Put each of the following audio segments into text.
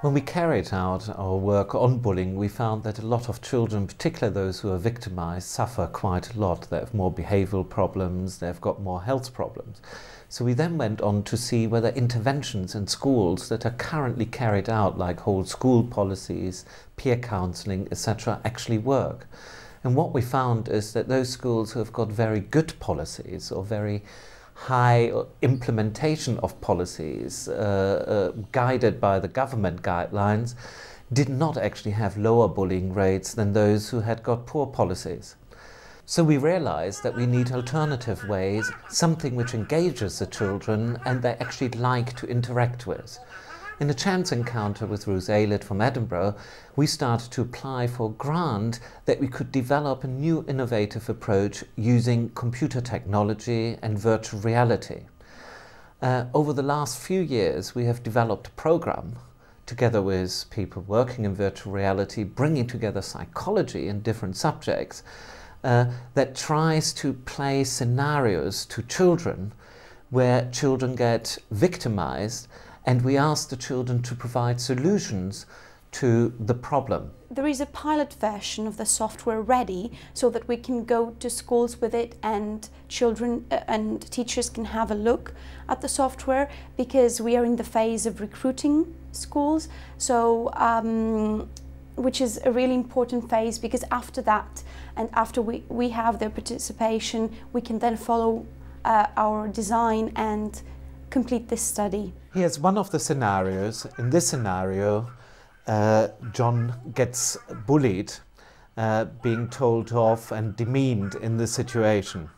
When we carried out our work on bullying, we found that a lot of children, particularly those who are victimized, suffer quite a lot. They have more behavioral problems, they've got more health problems. So we then went on to see whether interventions in schools that are currently carried out, like whole school policies, peer counseling, etc., actually work. And what we found is that those schools who have got very good policies or very high implementation of policies guided by the government guidelines did not actually have lower bullying rates than those who had got poor policies. So we realized that we need alternative ways, something which engages the children and they actually like to interact with. In a chance encounter with Ruth Aylett from Edinburgh, we started to apply for a grant that we could develop a new innovative approach using computer technology and virtual reality. Over the last few years, we have developed a program together with people working in virtual reality, bringing together psychology in different subjects, that tries to play scenarios to children where children get victimized, and we ask the children to provide solutions to the problem. There is a pilot version of the software ready so that we can go to schools with it and children and teachers can have a look at the software, because we are in the phase of recruiting schools, so which is a really important phase, because after that and after we have their participation, we can then follow our design and complete this study. Here's one of the scenarios. In this scenario, John gets bullied, being told off and demeaned in this situation.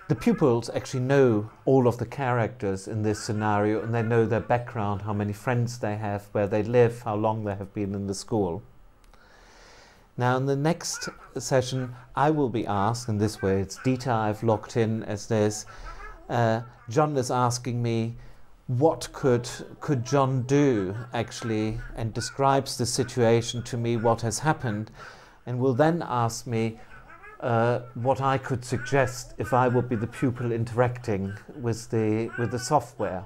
The pupils actually know all of the characters in this scenario, and they know their background, how many friends they have, where they live, how long they have been in the school. Now in the next session I will be asked, in this way it's Dita I've locked in as this, John is asking me what could John do actually, and describes the situation to me, what has happened, and will then ask me what I could suggest if I would be the pupil interacting with the software.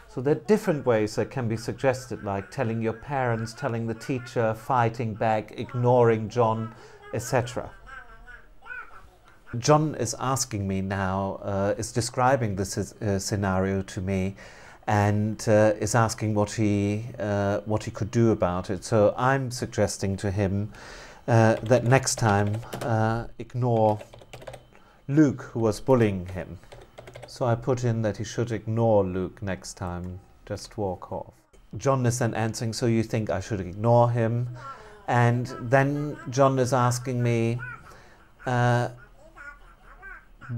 So there are different ways that can be suggested, like telling your parents, telling the teacher, fighting back, ignoring John, etc. John is asking me now, is describing this scenario to me, and is asking what he could do about it. So I'm suggesting to him that next time ignore Luke, who was bullying him. So I put in that he should ignore Luke next time, just walk off. John is then answering, so you think I should ignore him? And then John is asking me,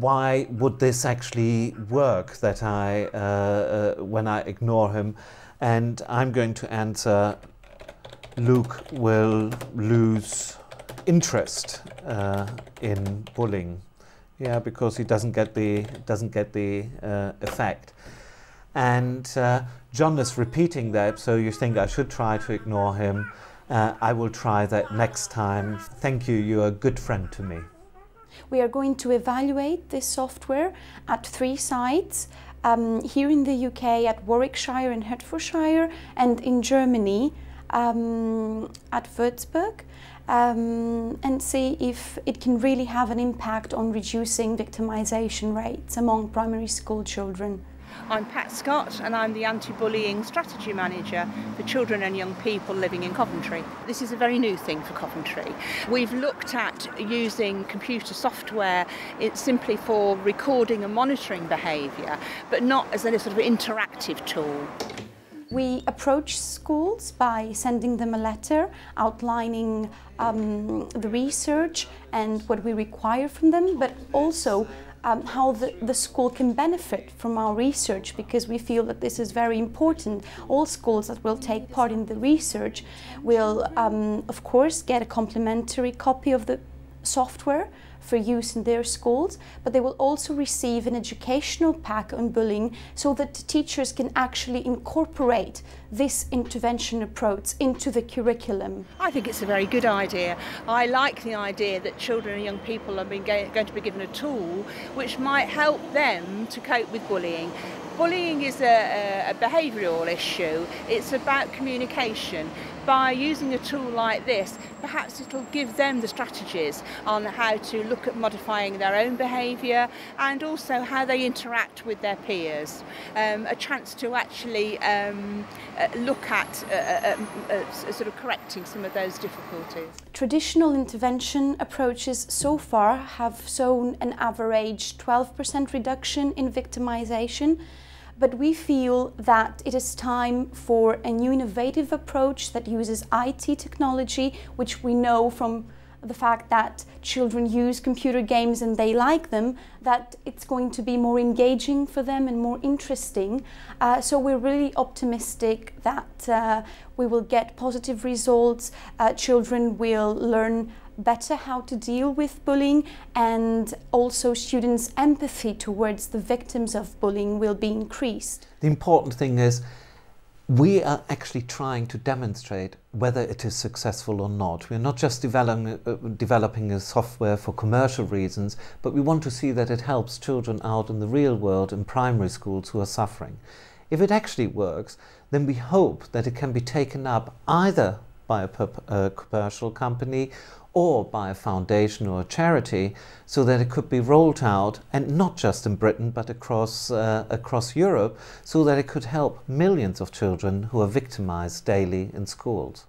why would this actually work, that when I ignore him? And I'm going to answer, Luke will lose interest in bullying. Yeah, because he doesn't get the effect. And John is repeating that, so you think I should try to ignore him. I will try that next time. Thank you, you're a good friend to me. We are going to evaluate this software at 3 sites, here in the UK at Warwickshire and Hertfordshire, and in Germany at Würzburg, and see if it can really have an impact on reducing victimization rates among primary school children. I'm Pat Scott and I'm the Anti-Bullying Strategy Manager for children and young people living in Coventry. This is a very new thing for Coventry. We've looked at using computer software simply for recording and monitoring behaviour, but not as a sort of interactive tool. We approach schools by sending them a letter outlining the research and what we require from them, but also how the school can benefit from our research, because we feel that this is very important. All schools that will take part in the research will, of course, get a complimentary copy of the software for use in their schools, but they will also receive an educational pack on bullying so that teachers can actually incorporate this intervention approach into the curriculum. I think it's a very good idea. I like the idea that children and young people are going to be given a tool which might help them to cope with bullying. Bullying is a behavioural issue. It's about communication. By using a tool like this, perhaps it'll give them the strategies on how to look at modifying their own behaviour and also how they interact with their peers. A chance to actually look at sort of correcting some of those difficulties. Traditional intervention approaches so far have shown an average 12% reduction in victimization. But we feel that it is time for a new innovative approach that uses IT technology, which we know from the fact that children use computer games and they like them, that it's going to be more engaging for them and more interesting. So we're really optimistic that we will get positive results. Children will learn better how to deal with bullying, and also students' empathy towards the victims of bullying will be increased. The important thing is we are actually trying to demonstrate whether it is successful or not. We're not just developing a software for commercial reasons, but we want to see that it helps children out in the real world in primary schools who are suffering. If it actually works, then we hope that it can be taken up either by a commercial company or by a foundation or a charity, so that it could be rolled out, and not just in Britain but across Europe, so that it could help millions of children who are victimized daily in schools.